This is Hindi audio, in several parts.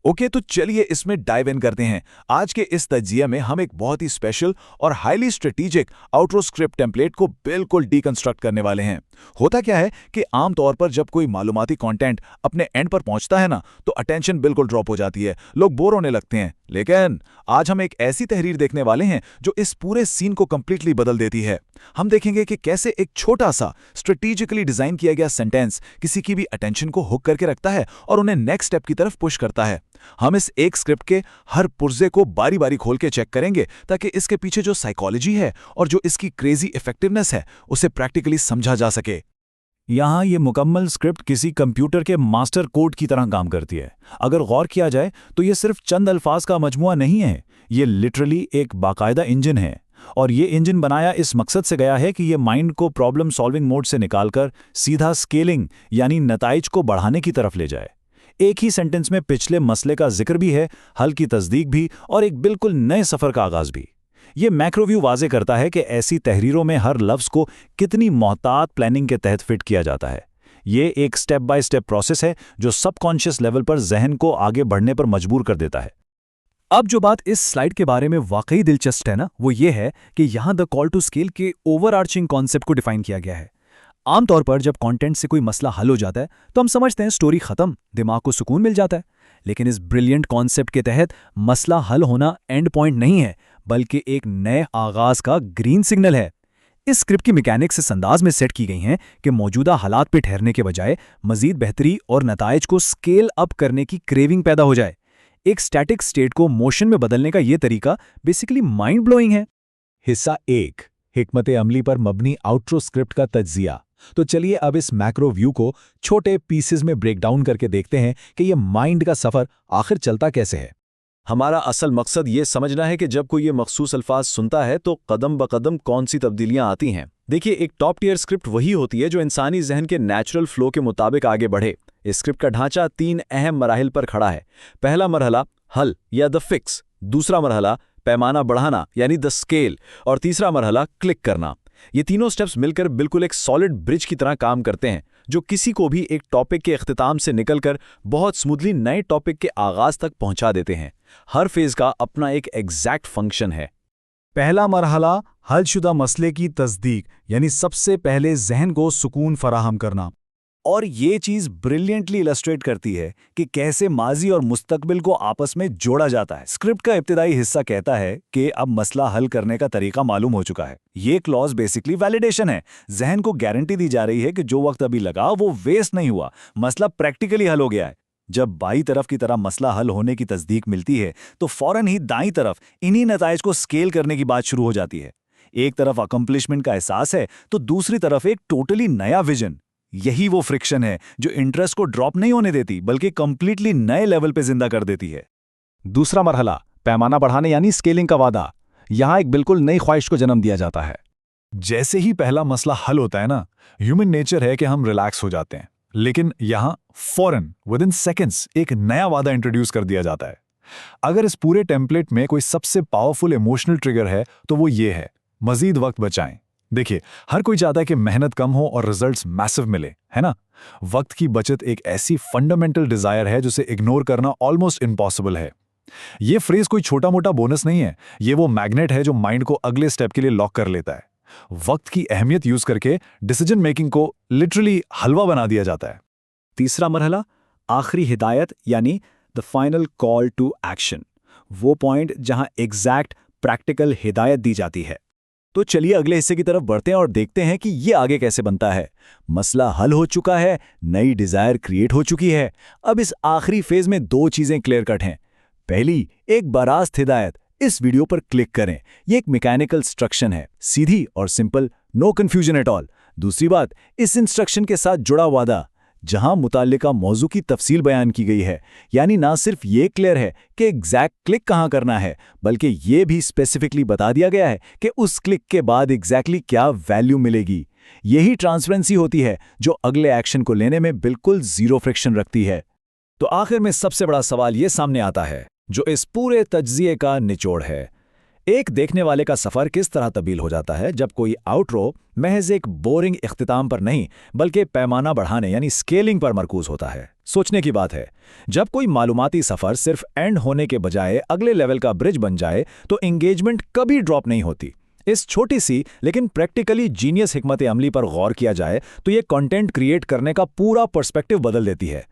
ओके, तो चलिए इसमें डाइव इन करते हैं। आज के इस तज्जिया में हम एक बहुत ही स्पेशल और highly strategic outro script template को बिल्कुल डीकंस्ट्रक्ट करने वाले हैं। होता क्या है कि आमतौर पर जब कोई मालूमाती कंटेंट अपने एंड पर पहुंचता है ना, तो अटेंशन बिल्कुल ड्रॉप हो जाती है, लोग बोर होने लगते हैं। लेकिन आज हम एक ऐसी तहरीर देखने वाले हैं जो इस पूरे सीन को कंप्लीटली बदल देती है। हम देखेंगे कि कैसे एक छोटा सा स्ट्रेटेजिकली डिजाइन किया गया सेंटेंस किसी की भी अटेंशन को हुक करके रखता है और उन्हें नेक्स्ट स्टेप की तरफ पुश करता है। हम इस एक स्क्रिप्ट के हर पुर्जे को बारी बारी खोल के चेक करेंगे ताकि इसके पीछे जो साइकोलॉजी है और जो इसकी क्रेजी इफेक्टिवनेस है उसे प्रैक्टिकली समझा जा सके। यहाँ ये मुकम्मल स्क्रिप्ट किसी कंप्यूटर के मास्टर कोड की तरह काम करती है। अगर गौर किया जाए तो ये सिर्फ चंद अल्फाज का मजमुआ नहीं है, ये लिटरली एक बाकायदा इंजन है। और ये इंजन बनाया इस मकसद से गया है कि ये माइंड को प्रॉब्लम सॉल्विंग मोड से निकालकर सीधा स्केलिंग यानी नताइज को बढ़ाने की तरफ ले जाए। एक ही सेंटेंस में पिछले मसले का जिक्र भी है, हल की तस्दीक भी और एक बिल्कुल नए सफ़र का आगाज भी। ये मैक्रोव्यू वाजे करता है कि ऐसी तहरीरों में हर लफ्ज़ को कितनी मोहतात प्लानिंग के तहत फिट किया जाता है। ये एक स्टेप बाय स्टेप प्रोसेस है जो सबकॉन्शियस लेवल पर जहन को आगे बढ़ने पर मजबूर कर देता है। अब जो बात इस स्लाइड के बारे में वाकई दिलचस्प है ना, वो ये है कि यहाँ द कॉल टू स्केल के ओवरआर्चिंग कॉन्सेप्ट को डिफाइन किया गया है। आमतौर पर जब कंटेंट से कोई मसला हल हो जाता है तो हम समझते हैं स्टोरी खत्म, दिमाग को सुकून मिल जाता है। लेकिन इस ब्रिलियंट कॉन्सेप्ट के तहत मसला हल होना एंड पॉइंट नहीं है, बल्कि एक नए आगाज का ग्रीन सिग्नल है। इस स्क्रिप्ट की मैकेनिक्स इस अंदाज में सेट की गई हैं कि मौजूदा हालात पे ठहरने के बजाय मजीद बेहतरी और नताइज को स्केल अप करने की क्रेविंग पैदा हो जाए। एक स्टैटिक स्टेट को मोशन में बदलने का यह तरीका बेसिकली माइंड ब्लोइंग है। हिस्सा 1, हिकमत अमली पर मबनी आउटरो स्क्रिप्ट का तज्जिया। तो चलिए अब इस मैक्रो व्यू को छोटे पीसेस में ब्रेक डाउन करके देखते हैं कि ये माइंड का सफर आखिर चलता कैसे है। हमारा असल मकसद ये समझना है कि जब कोई ये मखसूस अल्फाज सुनता है तो कदम ब कदम कौन सी तब्दीलियां आती हैं। देखिए, एक टॉप टियर स्क्रिप्ट वही होती है जो इंसानी जहन के नेचुरल फ्लो के मुताबिक आगे बढ़े। इस स्क्रिप्ट का ढांचा 3 अहम मराहिल पर खड़ा है। पहला मरहला हल या द फिक्स, दूसरा मरहला पैमाना बढ़ाना यानी द स्केल, और तीसरा मरहला क्लिक करना। ये तीनों स्टेप्स मिलकर बिल्कुल एक सॉलिड ब्रिज की तरह काम करते हैं जो किसी को भी एक टॉपिक के इख्तिताम से निकलकर बहुत स्मूथली नए टॉपिक के आगाज तक पहुंचा देते हैं। हर फेज का अपना एक एग्जैक्ट फंक्शन है। पहला मरहला हलशुदा मसले की तस्दीक यानी सबसे पहले जहन को सुकून फराहम करना। और ये चीज़ ब्रिलियंटली इलस्ट्रेट करती है कि कैसे माजी और मुस्तकबिल को आपस में जोड़ा जाता है। स्क्रिप्ट का इब्तिदाई हिस्सा कहता है कि अब मसला हल करने का तरीका मालूम हो चुका है। ये क्लॉज बेसिकली वैलिडेशन है। जहन को गारंटी दी जा रही है कि जो वक्त अभी लगा वो वेस्ट नहीं हुआ, मसला प्रैक्टिकली हल हो गया है। जब बाईं तरफ की तरह मसला हल होने की तस्दीक मिलती है तो फौरन ही दाईं तरफ इन्हीं नताइज को स्केल करने की बात शुरू हो जाती है। एक तरफ अकम्प्लिशमेंट का एहसास है तो दूसरी तरफ एक टोटली नया विजन। यही वो फ्रिक्शन है जो इंटरेस्ट को ड्रॉप नहीं होने देती बल्कि कंप्लीटली नए लेवल पे जिंदा कर देती है। दूसरा मरहला पैमाना बढ़ाने यानी स्केलिंग का वादा। यहां एक बिल्कुल नई ख्वाहिश को जन्म दिया जाता है। जैसे ही पहला मसला हल होता है ना, ह्यूमन नेचर है कि हम रिलैक्स हो जाते हैं, लेकिन यहां फौरन विद इन सेकेंड्स एक नया वादा इंट्रोड्यूस कर दिया जाता है। अगर इस पूरे टेम्पलेट में कोई सबसे पावरफुल इमोशनल ट्रिगर है तो वो ये है, मजीद वक्त बचाएं। देखिए, हर कोई चाहता है कि मेहनत कम हो और रिजल्ट्स मैसिव मिले, है ना? वक्त की बचत एक ऐसी फंडामेंटल डिजायर है जिसे इग्नोर करना ऑलमोस्ट इम्पॉसिबल है। ये फ्रेज कोई छोटा मोटा बोनस नहीं है, ये वो मैग्नेट है जो माइंड को अगले स्टेप के लिए लॉक कर लेता है। वक्त की अहमियत यूज करके डिसीजन मेकिंग को लिटरली हलवा बना दिया जाता है। तीसरा मरहला आखिरी हिदायत यानी the final call to action, वो पॉइंट जहां एग्जैक्ट प्रैक्टिकल हिदायत दी जाती है। तो चलिए अगले हिस्से की तरफ बढ़ते हैं और देखते हैं कि ये आगे कैसे बनता है। मसला हल हो चुका है, नई डिजायर क्रिएट हो चुकी है। अब इस आखिरी फेज में 2 चीजें क्लियर कट हैं। पहली, एक बरास्त हिदायत, इस वीडियो पर क्लिक करें। ये एक मैकेनिकल इंस्ट्रक्शन है, सीधी और simple, no confusion at all. दूसरी बात, इस इंस्ट्रक्शन के साथ जुड़ा वादा जहां मुताल्लिका मौजू की तफसील बयान की गई है, यानी ना सिर्फ ये क्लियर है कि एग्जैक्ट क्लिक कहां करना है, बल्कि ये भी स्पेसिफिकली बता दिया गया है कि उस क्लिक के बाद एग्जैक्टली क्या वैल्यू मिलेगी। यही ट्रांसपेरेंसी होती है जो अगले एक्शन को लेने में बिल्कुल जीरो फ्रिक्शन रखती है। तो आखिर में सबसे बड़ा सवाल ये सामने आता है जो इस पूरे तज्जिए का निचोड़ है। एक देखने वाले का सफर किस तरह तब्दील हो जाता है जब कोई आउटरो महज एक बोरिंग इख्तिताम पर नहीं बल्कि पैमाना बढ़ाने यानी स्केलिंग पर मरकूज होता है। सोचने की बात है, जब कोई मालूमाती सफर सिर्फ एंड होने के बजाय अगले लेवल का ब्रिज बन जाए तो एंगेजमेंट कभी ड्रॉप नहीं होती। इस छोटी सी लेकिन प्रैक्टिकली जीनियस हिकमत अमली पर गौर किया जाए तो ये कंटेंट क्रिएट करने का पूरा पर्सपेक्टिव बदल देती है।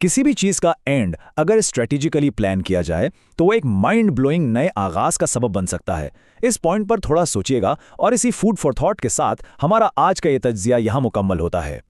किसी भी चीज का एंड अगर स्ट्रेटेजिकली प्लान किया जाए तो वो एक माइंड ब्लोइंग नए आगाज का सबब बन सकता है। इस पॉइंट पर थोड़ा सोचिएगा और इसी फूड फॉर थॉट के साथ हमारा आज का ये तज्जिया यहां मुकम्मल होता है।